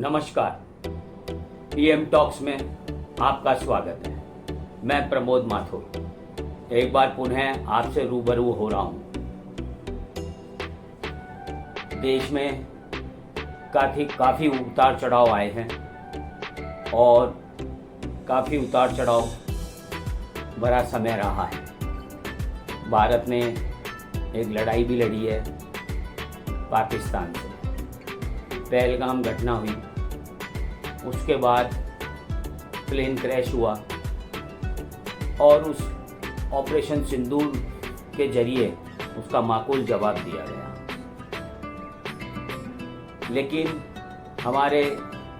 नमस्कार, PM talks में आपका स्वागत है। मैं प्रमोद माथुर एक बार पुनः आपसे रूबरू हो रहा हूँ। देश में काफ़ी उतार चढ़ाव आए हैं और काफ़ी उतार चढ़ाव भरा समय रहा है। भारत ने एक लड़ाई भी लड़ी है पाकिस्तान से। पहलगाम घटना हुई, उसके बाद प्लेन क्रैश हुआ और उस ऑपरेशन सिंदूर के जरिए उसका माकूल जवाब दिया गया। लेकिन हमारे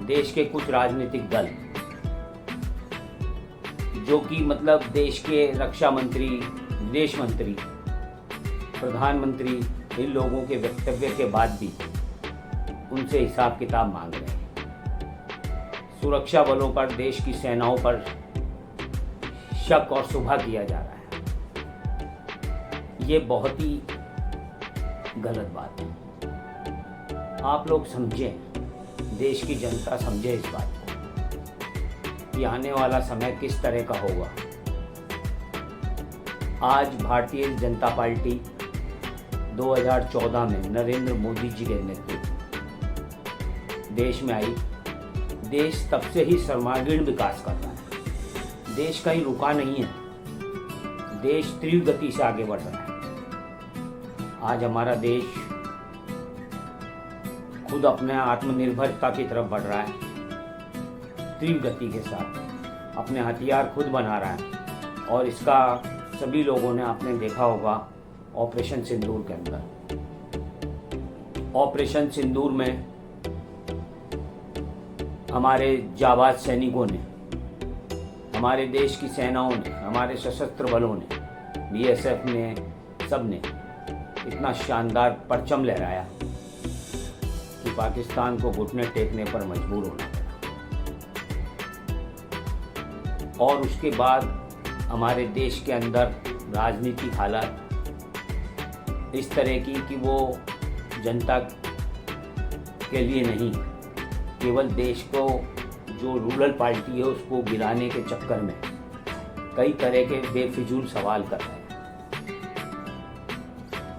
देश के कुछ राजनीतिक दल जो कि मतलब देश के रक्षा मंत्री, विदेश मंत्री, प्रधानमंत्री, इन लोगों के वक्तव्य के बाद भी उनसे हिसाब किताब मांग रहे हैं। सुरक्षा बलों पर, देश की सेनाओं पर शक और शुबहा किया जा रहा है। ये बहुत ही गलत बात है। आप लोग समझें, देश की जनता समझे इस बात को कि आने वाला समय किस तरह का होगा। आज भारतीय जनता पार्टी 2014 में नरेंद्र मोदी जी के नेतृत्व देश में आई। देश तब से ही सर्वांगीण विकास कर रहा है। देश कहीं रुका नहीं है, देश तीव्र गति से आगे बढ़ रहा है। आज हमारा देश खुद अपने आत्मनिर्भरता की तरफ बढ़ रहा है। तीव्र गति के साथ अपने हथियार खुद बना रहा है और इसका सभी लोगों ने आपने देखा होगा ऑपरेशन सिंदूर के अंदर। ऑपरेशन सिंदूर में हमारे जाबाज सैनिकों ने, हमारे देश की सेनाओं ने, हमारे सशस्त्र बलों ने, बीएसएफ ने, सब ने इतना शानदार परचम लहराया कि पाकिस्तान को घुटने टेकने पर मजबूर होना पड़ा। और उसके बाद हमारे देश के अंदर राजनीतिक हालात इस तरह की कि वो जनता के लिए नहीं, केवल देश को जो रूरल पार्टी है उसको गिराने के चक्कर में कई तरह के बेफिजूल सवाल कर रहे हैं।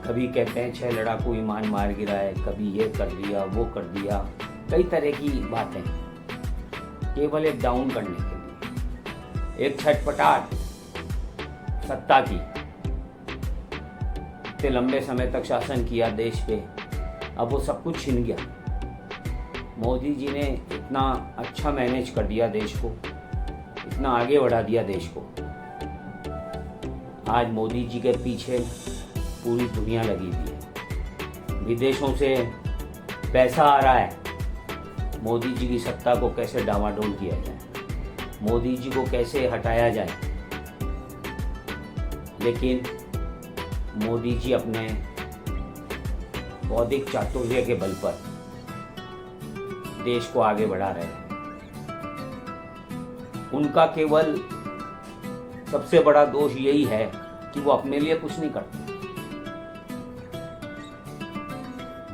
कभी कहते हैं 6 लड़ाकू विमान मार गिराए, कभी ये कर दिया, वो कर दिया, कई तरह की बातें केवल एक डाउन करने के लिए, एक छटपटाहट सत्ता की। इतने लंबे समय तक शासन किया देश पे, अब वो सब कुछ छिन गया। मोदी जी ने इतना अच्छा मैनेज कर दिया देश को, इतना आगे बढ़ा दिया देश को। आज मोदी जी के पीछे पूरी दुनिया लगी हुई है। विदेशों से पैसा आ रहा है मोदी जी की सत्ता को कैसे डामाडोल किया जाए, मोदी जी को कैसे हटाया जाए। लेकिन मोदी जी अपने बौद्धिक चातुर्य के बल पर देश को आगे बढ़ा रहे हैं। उनका केवल सबसे बड़ा दोष यही है कि वो अपने लिए कुछ नहीं करते,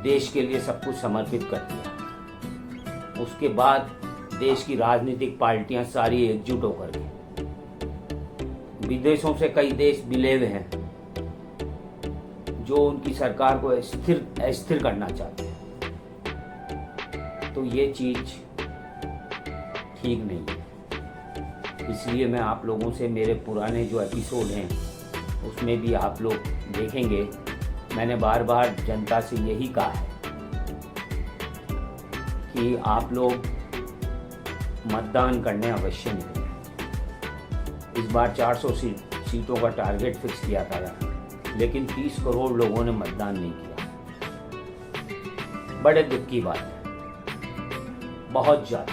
देश के लिए सब कुछ समर्पित कर दिया। उसके बाद देश की राजनीतिक पार्टियां सारी एकजुट होकर के विदेशों से कई देश मिले हुए हैं जो उनकी सरकार को अस्थिर करना चाहते हैं। तो ये चीज ठीक नहीं है। इसलिए मैं आप लोगों से, मेरे पुराने जो एपिसोड हैं उसमें भी आप लोग देखेंगे, मैंने बार बार जनता से यही कहा है कि आप लोग मतदान करने अवश्य निकलें। इस बार 400 सीटों का टारगेट फिक्स किया था, लेकिन 30 करोड़ लोगों ने मतदान नहीं किया। बड़े दुख की बात है, बहुत ज़्यादा।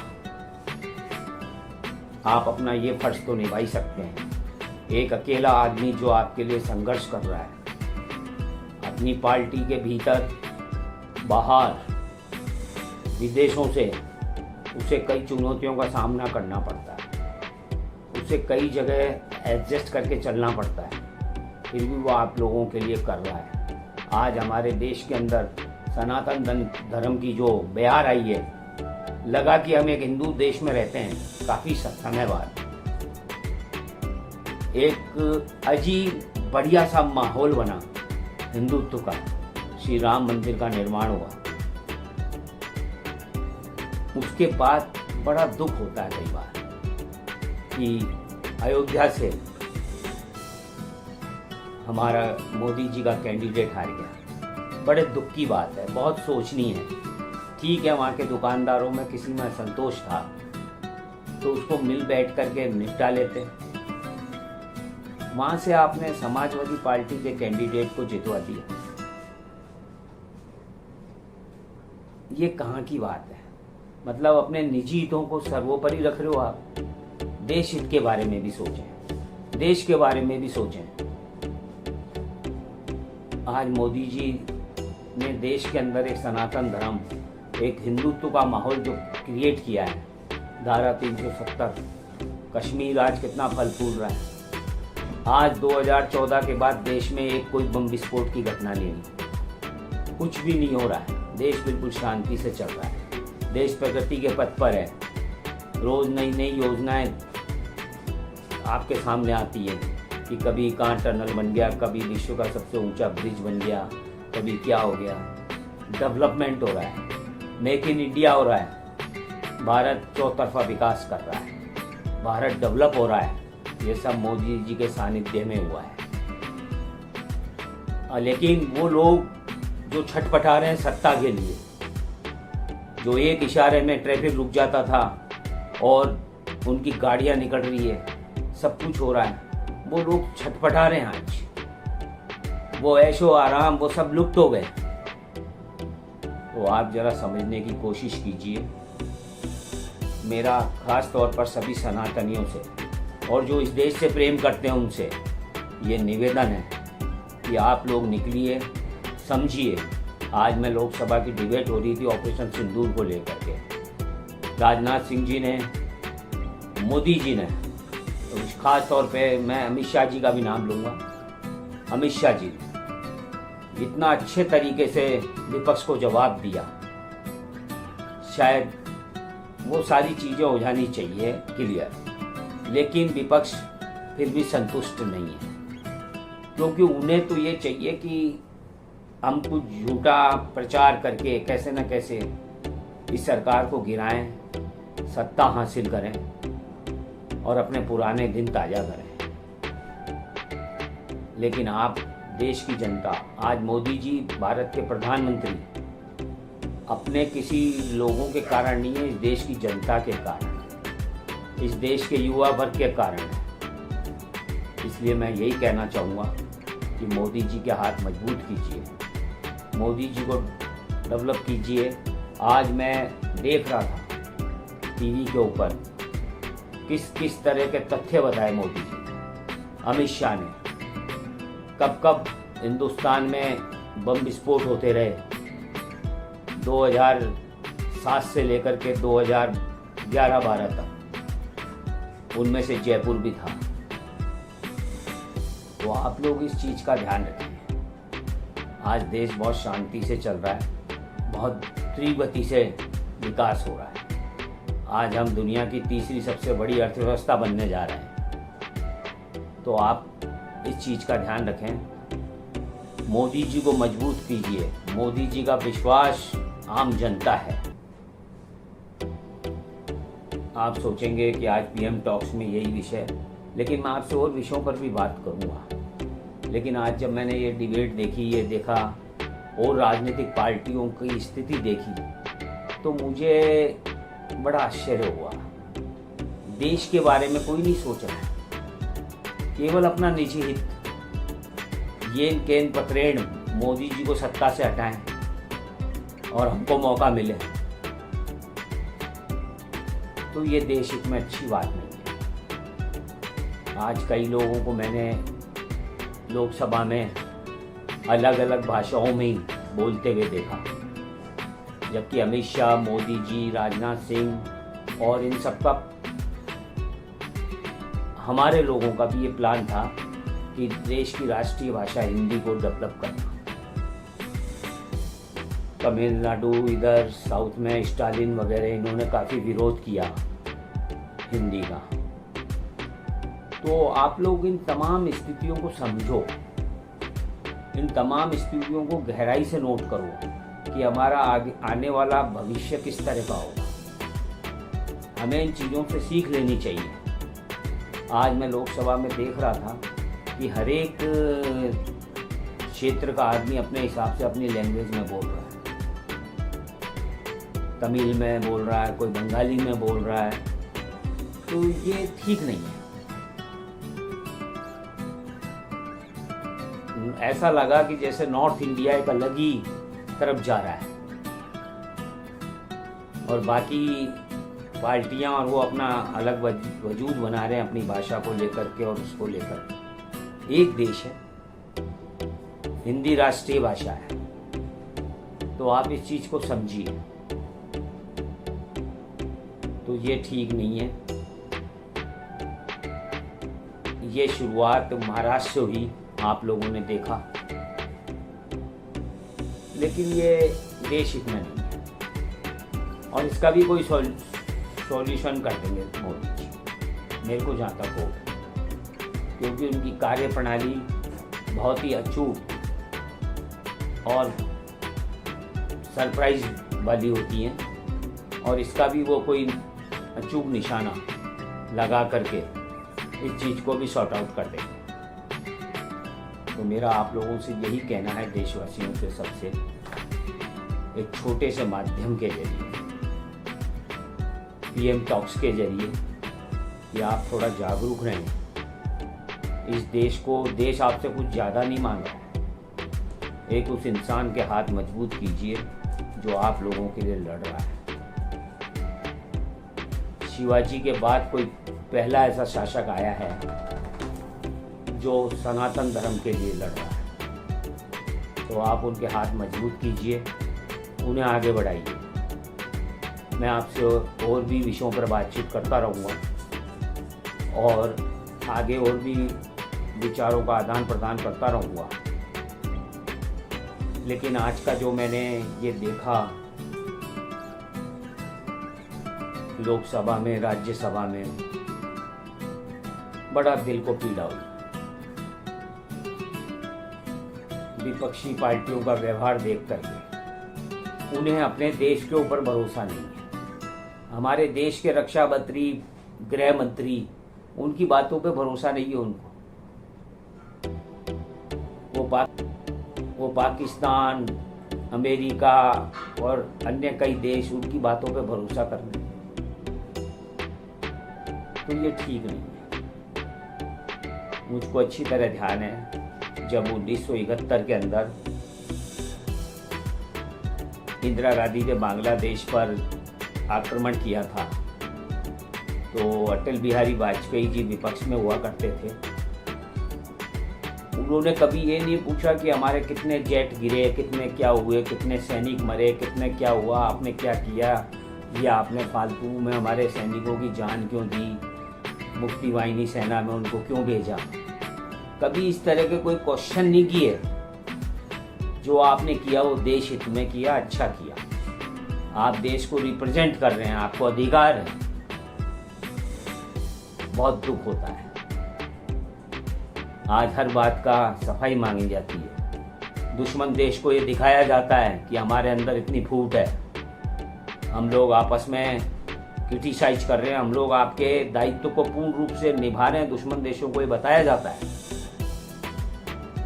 आप अपना ये फर्ज तो निभा ही सकते हैं। एक अकेला आदमी जो आपके लिए संघर्ष कर रहा है, अपनी पार्टी के भीतर, बाहर, विदेशों से, उसे कई चुनौतियों का सामना करना पड़ता है, उसे कई जगह एडजस्ट करके चलना पड़ता है, फिर भी वो आप लोगों के लिए कर रहा है। आज हमारे देश के अंदर सनातन धर्म की जो बहार आई है लगा कि हम एक हिंदू देश में रहते हैं, काफ़ी समय बाद एक अजीब बढ़िया सा माहौल बना हिंदुत्व का। श्री राम मंदिर का निर्माण हुआ, उसके बाद बड़ा दुख होता है कई बार कि अयोध्या से हमारा मोदी जी का कैंडिडेट हार गया। बड़े दुख की बात है, बहुत सोचनी है। ठीक है, वहाँ के दुकानदारों में किसी में असंतोष था तो उसको मिल बैठ करके निपटा लेते। वहाँ से आपने समाजवादी पार्टी के कैंडिडेट को जितवा दिया। ये कहाँ की बात है? मतलब अपने निजी हितों को सर्वोपरि रख रहे हो आप। देश हित के बारे में भी सोचें, देश के बारे में भी सोचें। आज मोदी जी ने देश के अंदर एक सनातन धर्म, एक हिंदुत्व का माहौल जो क्रिएट किया है, धारा 370, कश्मीर आज कितना फल फूल रहा है। आज 2014 के बाद देश में एक कोई बम विस्फोट की घटना नहीं हुई, कुछ भी नहीं हो रहा है। देश बिल्कुल शांति से चल रहा है, देश प्रगति के पथ पर है। रोज नई नई योजनाएं आपके सामने आती है कि कभी कहाँ टनल बन गया, कभी विश्व का सबसे ऊंचा ब्रिज बन गया, कभी क्या हो गया। डेवलपमेंट हो रहा है, मेक इन इंडिया हो रहा है, भारत चौतरफा विकास कर रहा है, भारत डेवलप हो रहा है। ये सब मोदी जी के सानिध्य में हुआ है। लेकिन वो लोग जो छटपटा रहे हैं सत्ता के लिए, जो एक इशारे में ट्रैफिक रुक जाता था और उनकी गाड़ियां निकल रही है, सब कुछ हो रहा है, वो लोग छटपटा रहे हैं आज। वो ऐशो आराम वो सब लुप्त हो गए। तो आप जरा समझने की कोशिश कीजिए। मेरा खास तौर पर सभी सनातनियों से और जो इस देश से प्रेम करते हैं उनसे ये निवेदन है कि आप लोग निकलिए, समझिए। आज मैं लोकसभा की डिबेट हो रही थी ऑपरेशन सिंदूर को लेकर के। राजनाथ सिंह जी ने, मोदी जी ने, तो खास तौर पे मैं अमित शाह जी का भी नाम लूँगा। अमित शाह जी ने इतना अच्छे तरीके से विपक्ष को जवाब दिया, शायद वो सारी चीज़ें हो जानी चाहिए क्लियर। लेकिन विपक्ष फिर भी संतुष्ट नहीं है, क्योंकि उन्हें तो ये चाहिए कि हम कुछ झूठा प्रचार करके कैसे न कैसे इस सरकार को गिराएं, सत्ता हासिल करें और अपने पुराने दिन ताज़ा करें। लेकिन आप देश की जनता, आज मोदी जी भारत के प्रधानमंत्री अपने किसी लोगों के कारण नहीं है, इस देश की जनता के कारण, इस देश के युवा वर्ग के कारण है। इसलिए मैं यही कहना चाहूँगा कि मोदी जी के हाथ मजबूत कीजिए, मोदी जी को डेवलप कीजिए। आज मैं देख रहा था टीवी के ऊपर किस किस तरह के तथ्य बताए मोदी जी। अमित शाह ने कब कब हिंदुस्तान में बम विस्फोट होते रहे, 2007 से लेकर के 2011-12 तक, उनमें से जयपुर भी था। तो आप लोग इस चीज़ का ध्यान रखें। आज देश बहुत शांति से चल रहा है, बहुत तीव्र गति से विकास हो रहा है। आज हम दुनिया की तीसरी सबसे बड़ी अर्थव्यवस्था बनने जा रहे हैं। तो आप इस चीज़ का ध्यान रखें, मोदी जी को मजबूत कीजिए। मोदी जी का विश्वास आम जनता है। आप सोचेंगे कि आज पीएम टॉक्स में यही विषय है, लेकिन मैं आपसे और विषयों पर भी बात करूंगा। लेकिन आज जब मैंने ये डिबेट देखी, ये देखा और राजनीतिक पार्टियों की स्थिति देखी, तो मुझे बड़ा आश्चर्य हुआ। देश के बारे में कोई नहीं सोच रहा है, केवल अपना निजी हित, येन केन पत्रेण मोदी जी को सत्ता से हटाएं और हमको मौका मिले, तो ये देश हित में अच्छी बात नहीं है। आज कई लोगों को मैंने लोकसभा में अलग अलग भाषाओं में ही बोलते हुए देखा, जबकि अमित शाह, मोदी जी, राजनाथ सिंह और इन सबका, हमारे लोगों का भी ये प्लान था कि देश की राष्ट्रीय भाषा हिंदी को डेवलप करना। तमिलनाडु, इधर साउथ में स्टालिन वगैरह इन्होंने काफ़ी विरोध किया हिंदी का। तो आप लोग इन तमाम स्थितियों को समझो, इन तमाम स्थितियों को गहराई से नोट करो कि हमारा आगे आने वाला भविष्य किस तरह का होगा। हमें इन चीज़ों से सीख लेनी चाहिए। आज मैं लोकसभा में देख रहा था कि हर एक क्षेत्र का आदमी अपने हिसाब से अपनी लैंग्वेज में बोल रहा है। तमिल में बोल रहा है, कोई बंगाली में बोल रहा है, तो ये ठीक नहीं है। ऐसा लगा कि जैसे नॉर्थ इंडिया एक अलग ही तरफ जा रहा है और बाकी पार्टियां और वो अपना अलग वजूद बना रहे हैं अपनी भाषा को लेकर के और उसको लेकर। एक देश है, हिंदी राष्ट्रीय भाषा है, तो आप इस चीज को समझिए। तो ये ठीक नहीं है। ये शुरुआत महाराष्ट्र से हुई, आप लोगों ने देखा, लेकिन ये देश हित में नहीं है और इसका भी कोई सॉल्यूशन कर देंगे मोदी जी, मेरे को जहाँ तक हो, क्योंकि उनकी कार्य प्रणाली बहुत ही अचूक और सरप्राइज वाली होती है और इसका भी वो कोई अचूक निशाना लगा करके इस चीज़ को भी सॉर्ट आउट कर देंगे। तो मेरा आप लोगों से यही कहना है, देशवासियों से सबसे, एक छोटे से माध्यम के जरिए, पीएम टॉक्स के जरिए, कि आप थोड़ा जागरूक रहें। इस देश को, देश आपसे कुछ ज़्यादा नहीं मांग रहा। एक उस इंसान के हाथ मजबूत कीजिए जो आप लोगों के लिए लड़ रहा है। शिवाजी के बाद कोई पहला ऐसा शासक आया है जो सनातन धर्म के लिए लड़ रहा है। तो आप उनके हाथ मजबूत कीजिए, उन्हें आगे बढ़ाइए। मैं आपसे और भी विषयों पर बातचीत करता रहूँगा और आगे और भी विचारों का आदान प्रदान करता रहूँगा। लेकिन आज का जो मैंने ये देखा लोकसभा में, राज्यसभा में, बड़ा दिल को पीड़ा हुई। विपक्षी पार्टियों का व्यवहार देख करके उन्हें अपने देश के ऊपर भरोसा नहीं है। हमारे देश के रक्षा मंत्री, गृह मंत्री, उनकी बातों पे भरोसा नहीं है उनको। वो पाकिस्तान, अमेरिका और अन्य कई देश, उनकी बातों पे भरोसा कर रहे हैं। तो ये ठीक नहीं है। मुझको अच्छी तरह ध्यान है जब 1971 के अंदर इंदिरा गांधी ने बांग्लादेश पर आक्रमण किया था, तो अटल बिहारी वाजपेयी जी विपक्ष में हुआ करते थे। उन्होंने कभी ये नहीं पूछा कि हमारे कितने जेट गिरे, कितने क्या हुए, कितने सैनिक मरे, कितने क्या हुआ, आपने क्या किया, या आपने फालतू में हमारे सैनिकों की जान क्यों दी, मुक्ति वाहिनी सेना में उनको क्यों भेजा। कभी इस तरह के कोई क्वेश्चन नहीं किए। जो आपने किया वो देश हित में किया, अच्छा किया। आप देश को रिप्रेजेंट कर रहे हैं, आपको अधिकार है। बहुत दुख होता है आज हर बात का सफाई मांगी जाती है। दुश्मन देश को ये दिखाया जाता है कि हमारे अंदर इतनी फूट है, हम लोग आपस में क्रिटिसाइज कर रहे हैं, हम लोग आपके दायित्व को पूर्ण रूप से निभा रहे हैं। दुश्मन देशों को ये बताया जाता है।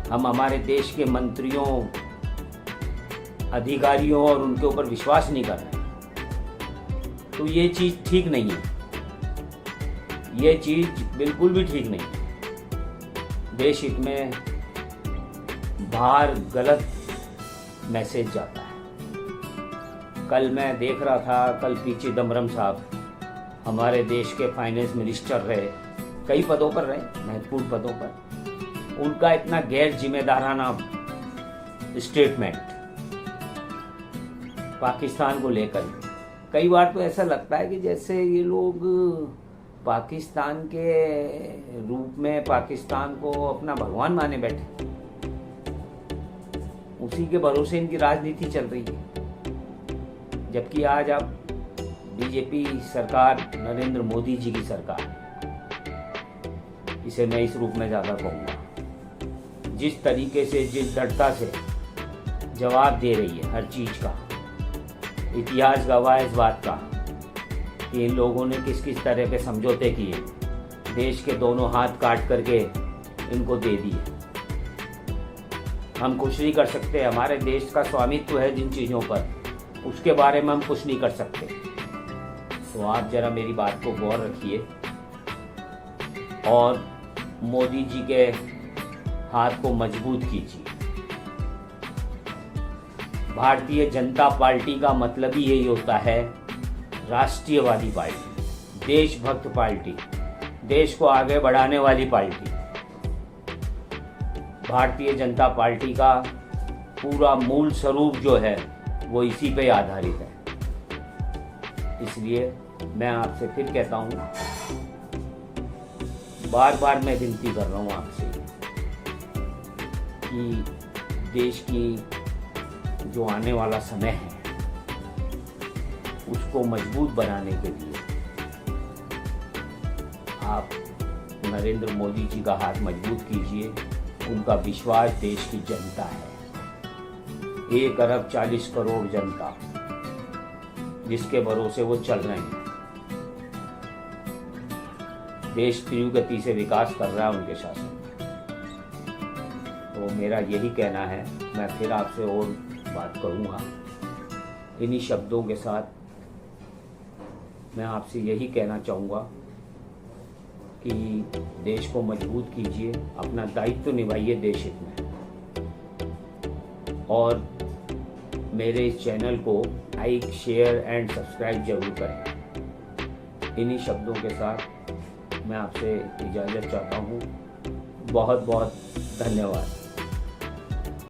हम हमारे देश के मंत्रियों, अधिकारियों और उनके ऊपर विश्वास नहीं कर रहे। तो ये चीज़ ठीक नहीं है, ये चीज़ बिल्कुल भी ठीक नहीं है। देश हित में बाहर गलत मैसेज जाता है। कल मैं देख रहा था, कल पी चिदम्बरम साहब हमारे देश के फाइनेंस मिनिस्टर रहे, कई पदों पर रहे, महत्वपूर्ण पदों पर। उनका इतना गैर जिम्मेदाराना स्टेटमेंट पाकिस्तान को लेकर, कई बार तो ऐसा लगता है कि जैसे ये लोग पाकिस्तान के रूप में पाकिस्तान को अपना भगवान माने बैठे, उसी के भरोसे इनकी राजनीति चल रही है। जबकि आज अब बीजेपी सरकार, नरेंद्र मोदी जी की सरकार, इसे मैं इस रूप में ज़्यादा कहूँगा, जिस तरीके से, जिस दृढ़ता से जवाब दे रही है हर चीज़ का, इतिहास गवाह है इस बात का कि इन लोगों ने किस किस तरह के समझौते किए, देश के दोनों हाथ काट करके इनको दे दिए। हम कुछ नहीं कर सकते, हमारे देश का स्वामित्व है जिन चीज़ों पर, उसके बारे में हम कुछ नहीं कर सकते। तो आप जरा मेरी बात को गौर रखिए और मोदी जी के हाथ को मजबूत कीजिए। भारतीय जनता पार्टी का मतलब ही यही होता है, राष्ट्रीयवादी पार्टी, देशभक्त पार्टी, देश को आगे बढ़ाने वाली पार्टी। भारतीय जनता पार्टी का पूरा मूल स्वरूप जो है वो इसी पे आधारित है। इसलिए मैं आपसे फिर कहता हूँ, बार बार मैं विनती कर रहा हूँ आपसे कि देश की जो आने वाला समय है उसको मजबूत बनाने के लिए आप नरेंद्र मोदी जी का हाथ मजबूत कीजिए। उनका विश्वास देश की जनता है, 1 अरब 40 करोड़ जनता, जिसके भरोसे वो चल रहे हैं। देश तीव्र गति से विकास कर रहा है उनके शासन। तो मेरा यही कहना है, मैं फिर आपसे और बात करूँगा। इन्हीं शब्दों के साथ मैं आपसे यही कहना चाहूँगा कि देश को मजबूत कीजिए, अपना दायित्व निभाइए देश हित में, और मेरे इस चैनल को लाइक, शेयर एंड सब्सक्राइब जरूर करें। इन्हीं शब्दों के साथ मैं आपसे इजाज़त चाहता हूँ। बहुत बहुत धन्यवाद।